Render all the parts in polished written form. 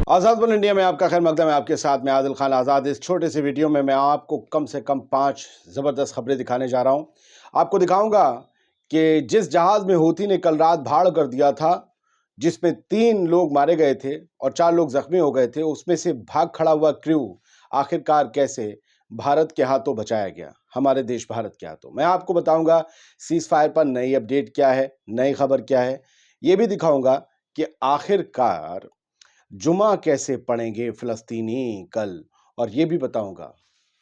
आज़ाद world India में आपका खैर मकदम है। आपके साथ मैं आदिल खान आज़ाद। इस छोटे से वीडियो में मैं आपको कम से कम 5 ज़बरदस्त खबरें दिखाने जा रहा हूं। आपको दिखाऊंगा कि जिस जहाज़ में हूथी ने कल रात भाड़ कर दिया था, जिसमें 3 लोग मारे गए थे और 4 लोग जख्मी हो गए थे, उसमें से भाग खड़ा हुआ क्रू आखिरकार कैसे भारत के हाथों बचाया गया, हमारे देश भारत के हाथों। मैं आपको बताऊंगा सीज फायर पर नई अपडेट क्या है, नई खबर क्या है। ये भी दिखाऊंगा कि आखिरकार जुमा कैसे पढ़ेंगे फिलिस्तीनी कल, और ये भी बताऊंगा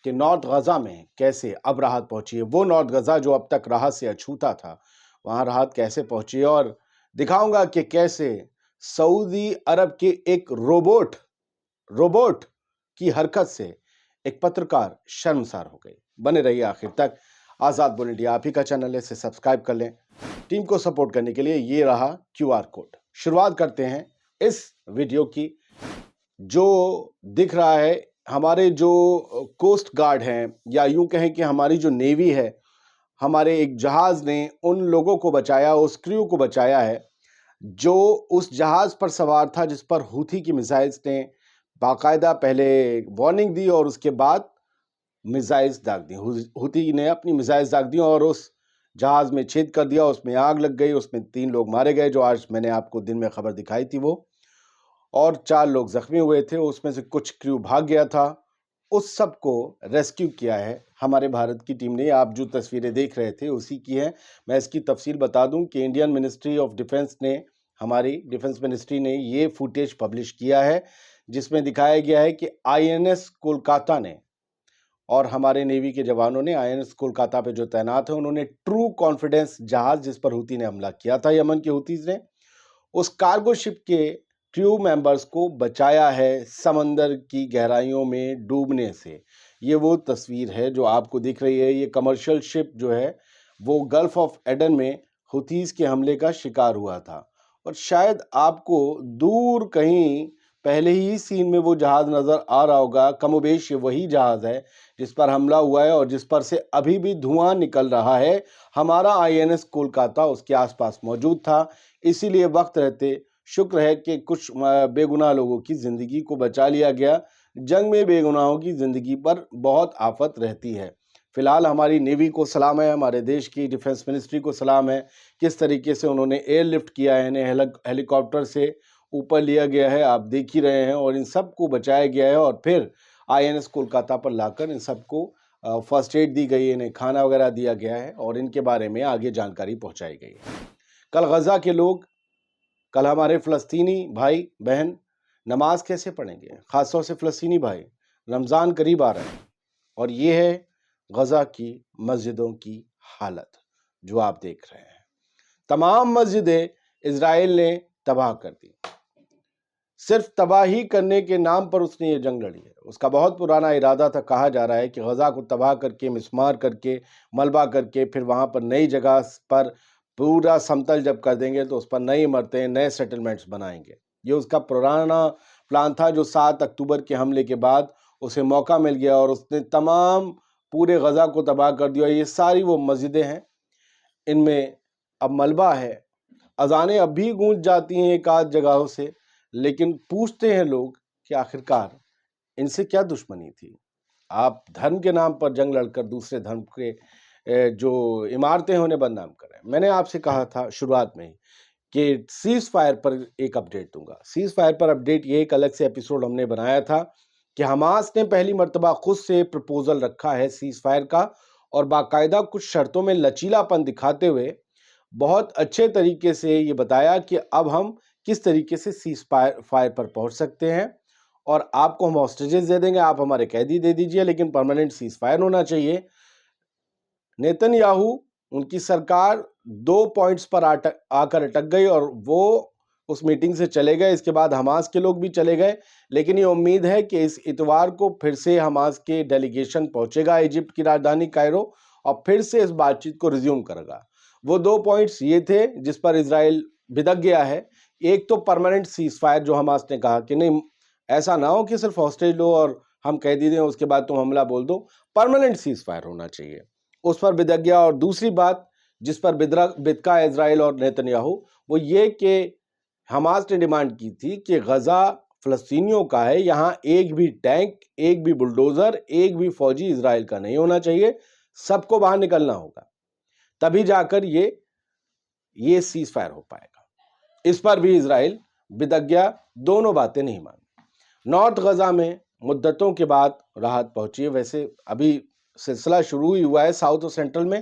कि नॉर्थ गजा में कैसे अब राहत पहुंची है। वो नॉर्थ गजा जो अब तक राहत से अछूता था, वहां राहत कैसे पहुंची है। और दिखाऊंगा कि कैसे सऊदी अरब के एक रोबोट की हरकत से एक पत्रकार शर्मसार हो गई। बने रहिए आखिर तक। आजाद वर्ल्ड इंडिया आप ही का चैनल है, इसे सब्सक्राइब कर लें। टीम को सपोर्ट करने के लिए ये रहा QR कोड। शुरुआत करते हैं इस वीडियो की। जो दिख रहा है, हमारे जो कोस्ट गार्ड हैं, या यूं कहें कि हमारी जो नेवी है, हमारे एक जहाज ने उन लोगों को बचाया, उस क्रू को बचाया है जो उस जहाज पर सवार था जिस पर हूथी की मिसाइल्स ने बाकायदा पहले वार्निंग दी और उसके बाद मिसाइल्स दाग दी। हूथी ने अपनी मिसाइल्स दाग दी और उस जहाज में छेद कर दिया, उसमें आग लग गई, उसमें 3 लोग मारे गए, जो आज मैंने आपको दिन में खबर दिखाई थी वो, और 4 लोग जख्मी हुए थे। उसमें से कुछ क्रू भाग गया था। उस सब को रेस्क्यू किया है हमारे भारत की टीम ने। आप जो तस्वीरें देख रहे थे उसी की है। मैं इसकी तफसील बता दूं कि इंडियन मिनिस्ट्री ऑफ डिफेंस ने, हमारी डिफेंस मिनिस्ट्री ने ये फुटेज पब्लिश किया है, जिसमें दिखाया गया है कि INS कोलकाता ने और हमारे नेवी के जवानों ने, INS कोलकाता पे जो तैनात है, उन्होंने ट्रू कॉन्फिडेंस जहाज जिस पर हूती ने हमला किया था, यमन के हूतीज ने, उस कार्गो शिप के क्रू मेंबर्स को बचाया है समंदर की गहराइयों में डूबने से। ये वो तस्वीर है जो आपको दिख रही है। ये कमर्शियल शिप जो है वो गल्फ ऑफ एडन में हुतीज के हमले का शिकार हुआ था, और शायद आपको दूर कहीं पहले ही सीन में वो जहाज नजर आ रहा होगा। कमोबेश वही जहाज है जिस पर हमला हुआ है और जिस पर से अभी भी धुआं निकल रहा है। हमारा INS कोलकाता उसके आसपास मौजूद था, इसीलिए वक्त रहते शुक्र है कि कुछ बेगुनाह लोगों की जिंदगी को बचा लिया गया। जंग में बेगुनाहों की जिंदगी पर बहुत आफत रहती है। फिलहाल हमारी नेवी को सलाम है, हमारे देश की डिफेंस मिनिस्ट्री को सलाम है, किस तरीके से उन्होंने एयरलिफ्ट किया है, इन्हें हेलीकॉप्टर से ऊपर लिया गया है, आप देख ही रहे हैं, और इन सबको बचाया गया है और फिर INS कोलकाता पर लाकर इन सबको फर्स्ट एड दी गई है, इन्हें खाना वगैरह दिया गया है और इनके बारे में आगे जानकारी पहुंचाई गई है। कल गजा के लोग, कल हमारे फ़लस्तीनी भाई बहन नमाज कैसे पढ़ेंगे, ख़ासतौर से फ़लस्तीनी भाई। रमज़ान करीब आ रहा है और ये है गजा की मस्जिदों की हालत जो आप देख रहे हैं। तमाम मस्जिदें इजराइल ने तबाह कर दी। सिर्फ तबाही करने के नाम पर उसने ये जंग लड़ी है। उसका बहुत पुराना इरादा था। कहा जा रहा है कि गजा को तबाह करके, मिस्मार करके, मलबा करके, फिर वहाँ पर नई जगह पर पूरा समतल जब कर देंगे तो उस पर नई इमारतें, नए सेटलमेंट्स बनाएंगे। ये उसका पुराना प्लान था जो 7 अक्टूबर के हमले के बाद उसे मौका मिल गया और उसने तमाम पूरे गजा को तबाह कर दिया। ये सारी वो मस्जिदें हैं, इनमें अब मलबा है। अजानें अब भी गूंज जाती हैं एक आध जगहों से, लेकिन पूछते हैं लोग कि आखिरकार इनसे क्या दुश्मनी थी। आप धर्म के नाम पर जंग लड़कर दूसरे धर्म के जो इमारतें हैं उन्हें बदनाम कर रहे हैं। मैंने आपसे कहा था शुरुआत में ही कि सीज फायर पर एक अपडेट दूंगा। सीज फायर पर अपडेट ये एक अलग से एपिसोड हमने बनाया था कि हमास ने पहली मर्तबा खुद से प्रपोजल रखा है सीज फायर का, और बाकायदा कुछ शर्तों में लचीलापन दिखाते हुए बहुत अच्छे तरीके से ये बताया कि अब हम किस तरीके से सीज फायर पर पहुंच सकते हैं, और आपको हम हॉस्टेजेस दे देंगे, आप हमारे कैदी दे दीजिए, लेकिन परमानेंट सीज फायर होना चाहिए। नेतन्याहू, उनकी सरकार 2 पॉइंट्स पर आकर अटक गई और वो उस मीटिंग से चले गए। इसके बाद हमास के लोग भी चले गए, लेकिन ये उम्मीद है कि इस इतवार को फिर से हमास के डेलीगेशन पहुंचेगा इजिप्ट की राजधानी कायरो और फिर से इस बातचीत को रिज्यूम करेगा। वो 2 पॉइंट्स ये थे जिस पर इजराइल भिदक गया है। एक तो परमानेंट सीज फायर, जो हमास ने कहा कि नहीं, ऐसा ना हो कि सिर्फ हॉस्टेज लो और हम कैदी दें, उसके बाद तुम हमला बोल दो, परमानेंट सीज फायर होना चाहिए, उस पर भिदक गया। और दूसरी बात जिस पर बिदका इजराइल और नेतन्याहू, वो ये कि हमास ने डिमांड की थी कि गजा فلسطینیوں کا ہے، یہاں ایک بھی ٹینک، ایک بھی بلڈوزر، ایک بھی فوجی اسرائیل کا نہیں ہونا چاہیے، سب کو باہر نکلنا ہوگا، تبھی جا کر یہ سیز فائر ہو پائے گا۔ اس پر بھی اسرائیل بدک گیا، دونوں باتیں نہیں مانی۔ نارتھ غزہ میں مدتوں کے بعد راحت پہنچی ہے، ویسے ابھی سلسلہ شروع ہی ہوا ہے ساؤتھ اور سینٹرل میں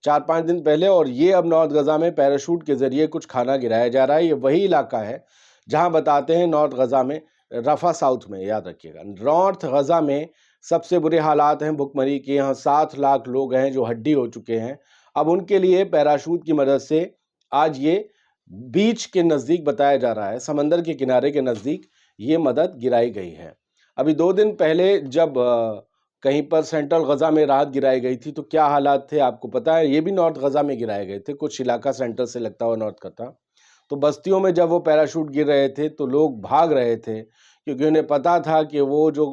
4-5 دن پہلے، اور یہ اب نارتھ غزہ میں پیراشوٹ کے ذریعے کچھ کھانا گرایا جا رہا ہے۔ یہ وہی علاقہ ہے جہاں بتاتے ہیں نارتھ غزہ میں، رفح ساؤتھ میں، یاد رکھیے گا، نارتھ غزہ میں سب سے برے حالات ہیں بھوک مری کے۔ یہاں 7 لاکھ لوگ ہیں جو ہڈی ہو چکے ہیں۔ اب ان کے لیے پیراشوٹ کی مدد سے آج یہ بیچ کے نزدیک بتایا جا رہا ہے، سمندر کے کنارے کے نزدیک یہ مدد گرائی گئی ہے۔ ابھی 2 دن پہلے جب کہیں پر سینٹرل غزہ میں راحت گرائی گئی تھی تو کیا حالات تھے آپ کو پتا ہے؟ یہ بھی نارتھ غزہ میں گرائے گئے تھے، کچھ علاقہ سینٹر سے لگتا ہوا نارتھ کا تھا۔ تو بستیوں میں جب وہ پیراشوٹ گر رہے تھے تو لوگ بھاگ رہے تھے، کیونکہ انہیں پتا تھا کہ وہ جو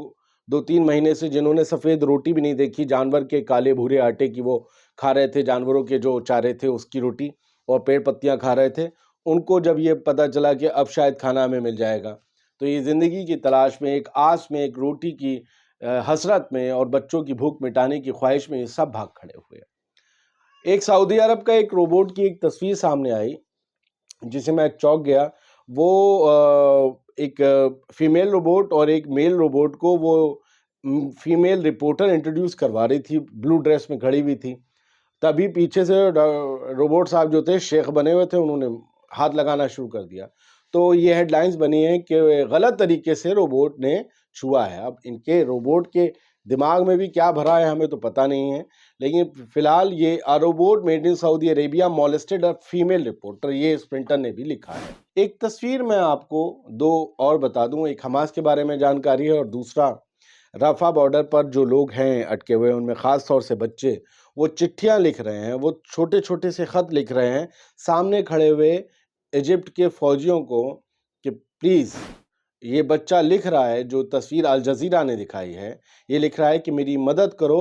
2-3 مہینے سے جنہوں نے سفید روٹی بھی نہیں دیکھی، جانور کے کالے بھورے آٹے کی وہ کھا رہے تھے، جانوروں کے جو چارے تھے اس کی روٹی اور پیڑ پتیاں کھا رہے تھے، ان کو جب یہ پتا چلا کہ اب شاید کھانا ہمیں مل جائے گا، تو یہ زندگی کی تلاش میں، ایک آس میں، ایک روٹی کی حسرت میں اور بچوں کی بھوک مٹانے کی خواہش میں یہ سب بھاگ کھڑے ہوئے۔ ایک سعودی عرب کا ایک روبوٹ کی ایک تصویر سامنے آئی جسے میں چونک گیا۔ وہ ایک فیمیل روبوٹ اور ایک میل روبوٹ کو وہ فیمیل رپورٹر انٹروڈیوس کروا رہی تھی، بلو ڈریس میں کھڑی ہوئی تھی، تبھی پیچھے سے روبوٹ صاحب جو تھے، شیخ بنے ہوئے تھے، انہوں نے ہاتھ لگانا شروع کر دیا۔ تو یہ ہیڈ لائنز بنی ہیں کہ غلط طریقے سے روبوٹ نے چھوا ہے۔ اب ان کے روبوٹ کے دماغ میں بھی کیا بھرا ہے ہمیں تو پتہ نہیں ہے، لیکن فی الحال یہ robot made in Saudi Arabia molested a female reporter, یہ اسپرنٹر نے بھی لکھا ہے۔ ایک تصویر میں آپ کو 2 اور بتا دوں، ایک حماس کے بارے میں جانکاری ہے اور دوسرا رفح بارڈر پر جو لوگ ہیں اٹکے ہوئے، ان میں خاص طور سے بچے، وہ چٹھیاں لکھ رہے ہیں، وہ چھوٹے چھوٹے سے خط لکھ رہے ہیں سامنے کھڑے ہوئے ایجپٹ کے فوجیوں کو کہ پلیز، یہ بچہ لکھ رہا ہے، جو تصویر الجزیرہ نے دکھائی ہے، یہ لکھ رہا ہے کہ میری مدد کرو،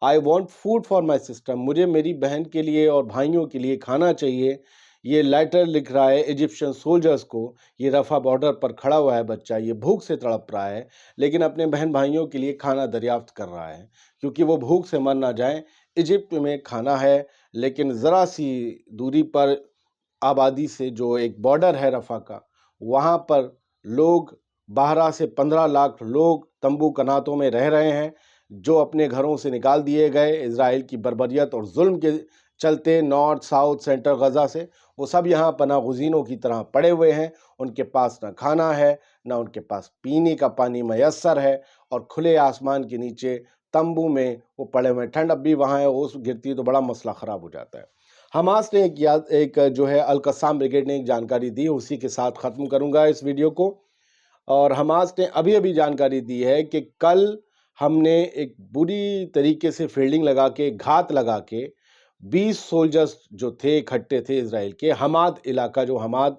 I want food for my system, مجھے میری بہن کے لیے اور بھائیوں کے لیے کھانا چاہیے۔ یہ لیٹر لکھ رہا ہے ایجپشن سولجرز کو۔ یہ رفح بارڈر پر کھڑا ہوا ہے بچہ، یہ بھوک سے تڑپ رہا ہے، لیکن اپنے بہن بھائیوں کے لیے کھانا دریافت کر رہا ہے کیونکہ وہ بھوک سے مر نہ جائیں۔ ایجپٹ میں کھانا ہے، لیکن ذرا سی دوری پر آبادی سے جو ایک بارڈر ہے رفح کا، وہاں پر لوگ 12 سے 15 لاکھ لوگ تمبو کناتوں میں رہ رہے ہیں، جو اپنے گھروں سے نکال دیے گئے اسرائیل کی بربریت اور ظلم کے چلتے، نارتھ ساؤتھ سینٹر غزہ سے، وہ سب یہاں پناہ گزینوں کی طرح پڑے ہوئے ہیں۔ ان کے پاس نہ کھانا ہے، نہ ان کے پاس پینے کا پانی میسر ہے، اور کھلے آسمان کے نیچے تمبو میں وہ پڑے ہوئے ہیں۔ ٹھنڈ اب بھی وہاں ہے، اوس گرتی ہے تو بڑا مسئلہ خراب ہو جاتا ہے۔ حماس نے ایک جو ہے القسام بریگیڈ نے ایک جانکاری دی، اسی کے ساتھ ختم کروں گا اس ویڈیو کو۔ اور حماس نے ابھی جانکاری دی ہے کہ کل ہم نے ایک بری طریقے سے فیلڈنگ لگا کے، گھات لگا کے 20 سولجرز جو تھے اکٹھے تھے اسرائیل کے، حماد علاقہ، جو حماد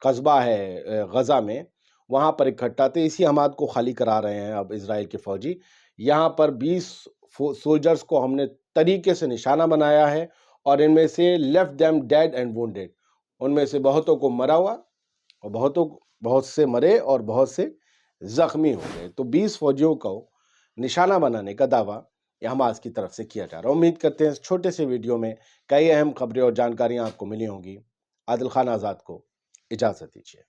قصبہ ہے غزہ میں، وہاں پر اکٹھا تھے۔ اسی حماد کو خالی کرا رہے ہیں اب اسرائیل کے فوجی۔ یہاں پر 20 سولجرز کو ہم نے طریقے سے نشانہ بنایا ہے، اور ان میں سے left them dead and wounded, ان میں سے بہتوں کو مرا ہوا، اور بہت سے مرے اور بہت سے زخمی ہو گئے۔ تو 20 فوجیوں کو نشانہ بنانے کا دعویٰ یہ حماس کی طرف سے کیا جا رہا ہے۔ امید کرتے ہیں اس چھوٹے سے ویڈیو میں کئی اہم خبریں اور جانکاریاں آپ کو ملی ہوں گی۔ عادل خان آزاد کو اجازت دیجیے۔